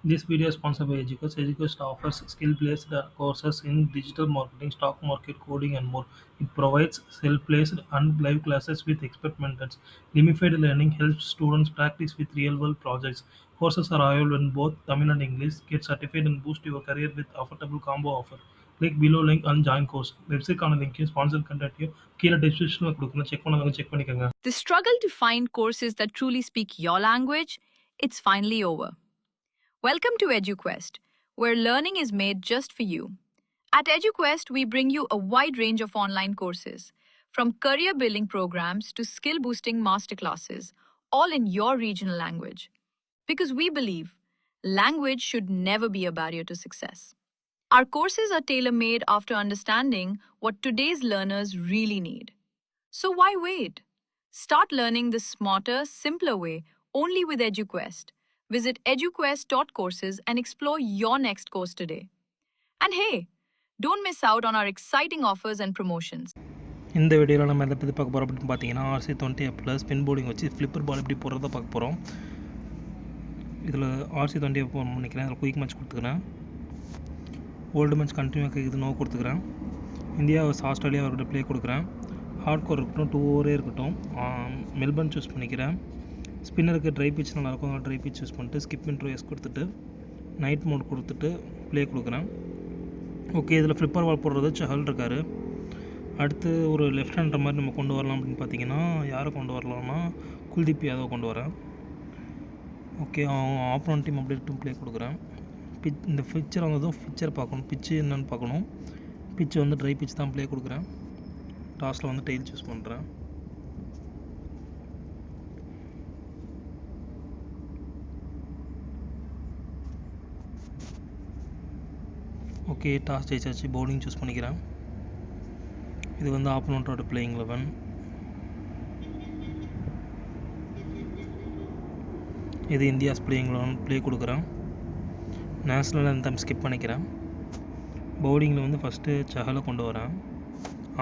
This video is sponsored by Educast. Educast offers skill-based courses in digital marketing, stock market, coding, and more. It provides self-paced and live classes with expert mentors. Gamified learning helps students practice with real-world projects. Courses are available in both Tamil and English. Get certified and boost your career with affordable combo offer. Click below link and join course. வெப்சைட்கான link sponsor கண்டென்ட்டையும் கீழே டிஸ்கிரிப்ஷனில் கொடுக்குறேன். Check பண்ணிக்கோங்க. The struggle to find courses that truly speak your language, it's finally over. Welcome to EduQuest, where learning is made just for you. At EduQuest, we bring you a wide range of online courses, from career building programs to skill boosting masterclasses, all in your regional language. Because we believe language should never be a barrier to success. Our courses are tailor made after understanding what today's learners really need. So why wait? Start learning the smarter, simpler way only with EduQuest. Visit eduquest.courses and explore your next course today. And hey, don't miss out on our exciting offers and promotions. இந்த வீடியோவில் நம்ம எதை பற்றி பார்க்க போகிறோம் அப்படின்னு பார்த்தீங்கன்னா RC20 plus spin boarding வச்சு ஃப்ளிப்பர் பால் எப்படி போடுறத பார்க்க போகிறோம். இதில் RC20 பண்ணிக்கிறேன். அதில் குயிக் மேட்ச் கொடுத்துக்கிறேன். ஓல்டு மேட்ச் கண்டினியூ கேட்குது நோ கொடுத்துக்கிறேன். இந்தியா வர்ஸ் ஆஸ்திரேலியா அவர்கிட்ட ப்ளே கொடுக்குறேன். ஹார்ட் கோர் இருக்கட்டும், 2 ஓவரே இருக்கட்டும். மெல்பர்ன் சூஸ் பண்ணிக்கிறேன். ஸ்பின்னருக்கு ட்ரை பிச் நல்லாயிருக்கும், ட்ரை பிச் யூஸ் பண்ணிட்டு ஸ்கிப் இன்ட்ரோ எஸ் கொடுத்துட்டு நைட் மோட் கொடுத்துட்டு ப்ளே கொடுக்குறேன். ஓகே, இதில் ஃப்ளிப்பர் பால் போடுறது சஹல் இருக்கார். அடுத்து ஒரு லெஃப்ட் ஹேண்டர் மாதிரி நம்ம கொண்டு வரலாம் அப்படின்னு பார்த்தீங்கன்னா யாரை கொண்டு வரலாம்னா குல்தீப் யாதவ் கொண்டு வரேன். ஓகே, அவங்க ஆப்போனன்ட் டீம் அப்படியே ப்ளே கொடுக்குறேன். இந்த பிக்சர் வந்ததும் பிக்சர் பார்க்கணும், பிச்சு என்னென்னு பார்க்கணும். பிச்சு வந்து ட்ரை பிச் தான் ப்ளே கொடுக்குறேன். டாஸில் வந்து டெயில் சூஸ் பண்ணுறேன். ஓகே, டாஸ் ஜெயிச்சாச்சு. பவுலிங் சூஸ் பண்ணிக்கிறேன். இது வந்து ஆப்போனண்ட்டோட பிளேயிங் 11. இது இந்தியாஸ் பிளேயிங் 11 ப்ளே கொடுக்குறேன். நேஷ்னல் ஆந்தம் ஸ்கிப் பண்ணிக்கிறேன். பவுலிங்கில் வந்து ஃபஸ்ட்டு சஹலை கொண்டு வரேன்.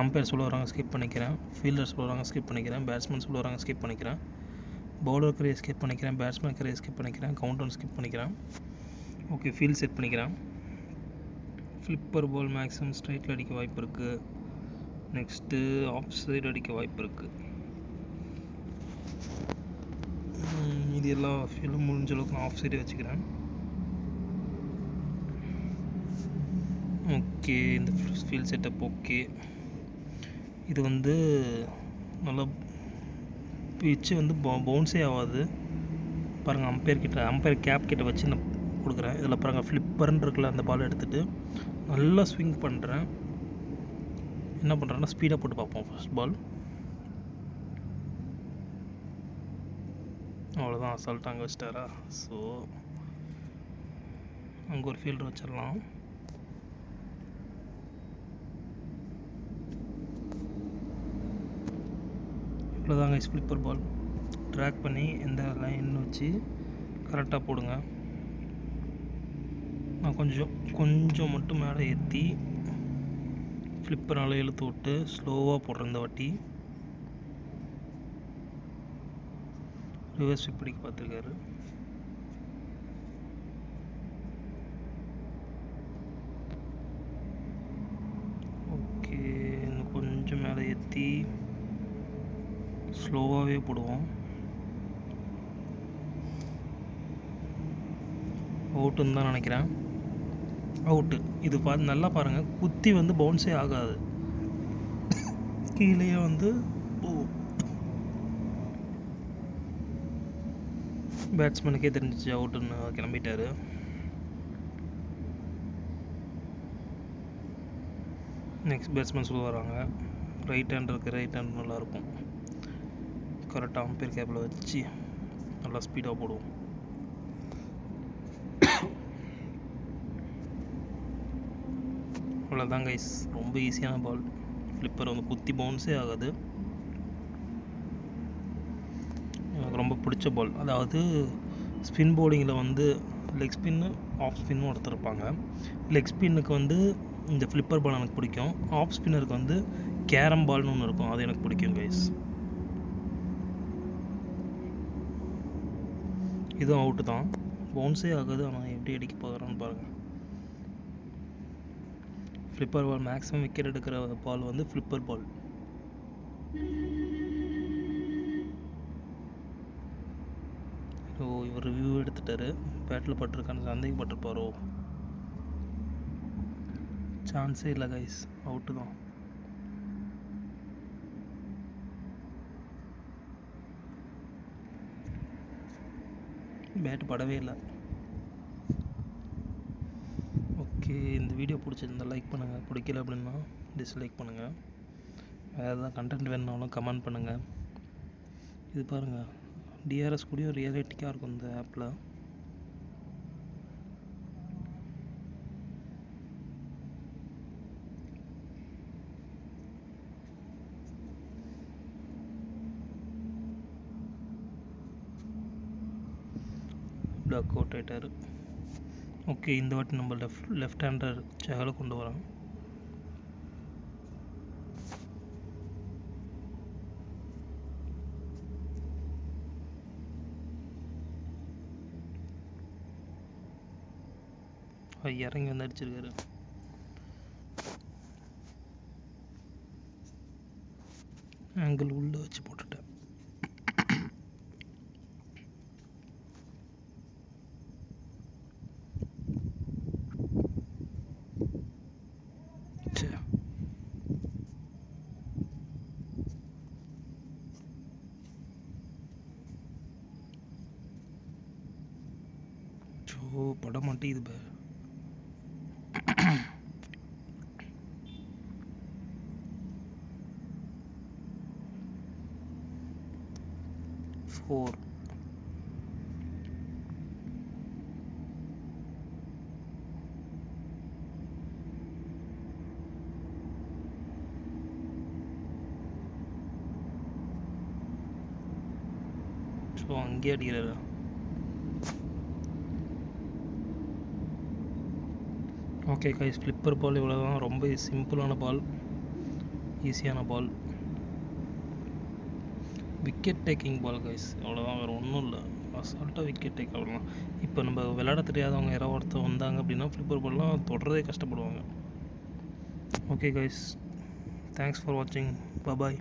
அம்பையர் சொல்லுவாங்க ஸ்கிப் பண்ணிக்கிறேன். ஃபீல்டர் சொல்லுவாங்க ஸ்கிப் பண்ணிக்கிறேன். பேட்ஸ்மேன் சொல்லுவாங்க ஸ்கிப் பண்ணிக்கிறேன். பவுலர் கரையை ஸ்கிப் பண்ணிக்கிறேன். பேட்ஸ்மேன் கரையை ஸ்கிப் பண்ணிக்கிறேன். கவுண்டர் ஸ்கிப் பண்ணிக்கிறேன். ஓகே, ஃபீல்ட் செட் பண்ணிக்கிறேன். ஃப்ளிப்பர் பால் மேக்ஸிமம் ஸ்ட்ரைட்டில் அடிக்க வாய்ப்பு இருக்குது. நெக்ஸ்ட்டு ஆஃப் சைடு அடிக்க வாய்ப்பு இருக்குது. இது எல்லா ஃபீல்டும் முடிஞ்ச அளவுக்கு நான் ஆஃப் சைடே வச்சுக்கிறேன். ஓகே, இந்த ஃபீல்ட் செட்டப் ஓகே. இது வந்து நல்லா பிச்சு வந்து பவுன்ஸே ஆகாது பாருங்கள். அம்பையர் கேப் கிட்ட வச்சு நான் கொடுக்குறேன். இதில் பாருங்கள் ஃப்ளிப்பர்ன்னு இருக்குல்ல, அந்த பால் எடுத்துகிட்டு நல்லா ஸ்விங் பண்ணுறேன். என்ன பண்ணுறேன்னா ஸ்பீடாக போட்டு பார்ப்போம். ஃபர்ஸ்ட் பால் அவ்வளோதான், அசால்ட்டாக அங்கே வச்சிட்டாரா. ஸோ அங்கே ஒரு ஃபீல்டர் வச்சிடலாம். இவ்வளோதாங்க ஸ்ப்ளிப்பர் பால். ட்ராக் பண்ணி எந்த லைன் வச்சு கரெக்டாக போடுங்க. நான் கொஞ்சம் மட்டும் மேலே ஏற்றி ஃப்ளிப்பரால் இழுத்து விட்டு ஸ்லோவாக போடுறேன். இந்த வாட்டி ரிவர்ஸ் ஸ்விப் அடிக்க பார்த்துருக்காரு. ஓகே, இன்னும் கொஞ்சம் மேலே ஏற்றி ஸ்லோவாகவே போடுவோம். அவுட்டுன்னு தான் நினைக்கிறேன். அவுட்டு. இது நல்லா பாருங்கள், குத்தி வந்து பவுன்ஸே ஆகாது, கீழே வந்து பேட்ஸ்மேனுக்கே தெரிஞ்சிச்சு அவுட்டுன்னு கிளம்பிட்டாரு. நெக்ஸ்ட் பேட்ஸ்மேன் சொல்லுவாங்க ரைட் ஹேண்ட் இருக்குது, ரைட் ஹேண்ட் நல்லாயிருக்கும். கரெக்டாக அம்பையர் கேப்பில் வச்சு நல்லா ஸ்பீடாக போடுவோம். அவ்வளோதான் கைஸ், ரொம்ப ஈஸியான பால். ஃப்ளிப்பர் வந்து குத்தி பவுன்ஸே ஆகாது. எனக்கு ரொம்ப பிடிச்ச பால். அதாவது ஸ்பின் போலிங்கில் வந்து லெக் ஸ்பின்னு ஆஃப் ஸ்பின்னு ஒருத்தர் இருப்பாங்க. லெக் ஸ்பின்னுக்கு வந்து இந்த ஃப்ளிப்பர் பால் எனக்கு பிடிக்கும். ஆஃப் ஸ்பின்னருக்கு வந்து கேரம் பால்னு ஒன்று இருக்கும், அது எனக்கு பிடிக்கும் கைஸ். இதுவும் அவுட்டு தான். பவுன்ஸே ஆகுது, ஆனால் எப்படி அடிக்க போகிறான்னு பாருங்கள். ஃப்ளிப்பர் பால் மேக்ஸிமம் விக்கெட் எடுக்கிற பால் வந்து ஃப்ளிப்பர் பால். ஓ, இவர் ரிவ்யூ எடுத்துட்டாரு. பேட்டில் பட்டிருக்கான்னு சந்தேகப்பட்டிருப்பாரோ? சான்ஸே இல்லை கைஸ், அவுட்டு தான். பேட் படவே இல்லை. ஓகே, இந்த வீடியோ பிடிச்சிருந்தா லைக் பண்ணுங்கள், பிடிக்கல அப்படின்னா டிஸ்லைக் பண்ணுங்கள். வேறு எதாவது கண்டென்ட் வேணுனாலும் கமெண்ட் பண்ணுங்கள். இது பாருங்கள், டிஆர்எஸ் கூடயும் ரியலிட்டிக்காக இருக்கும் இந்த ஆப்பில். டக் அவுட் ஆகிட்டார். ஓகே, இந்த வாட்டி நம்ம லெஃப்ட் ஹேண்டர் சேகலை கொண்டு வரோம். இறங்கி வந்து அடிச்சிருக்காரு. ஆங்கிள் உள்ள வச்சு போட்டுட்டேன். பட மாட்டேங்குது. ஃபோர். ஸோ அங்கேயே அடிக்கிறாரு. ஓகே கைஸ், ஃப்ளிப்பர் பால் இவ்வளோ தான். ரொம்ப சிம்பிளான பால், ஈஸியான பால், விக்கெட் டேக்கிங் பால் கைஸ். அவ்வளோதான், வேறு ஒன்றும் இல்லை. அசால்ட்டாக விக்கெட் டேக் ஆகலாம். இப்போ நம்ம விளையாட தெரியாதவங்க யாராவது ஒருத்தர் வந்தாங்க அப்படின்னா ஃப்ளிப்பர் பால்லாம் தொடரதே கஷ்டப்படுவாங்க. ஓகே கைஸ், தேங்க்ஸ் ஃபார் வாட்சிங். பாய்.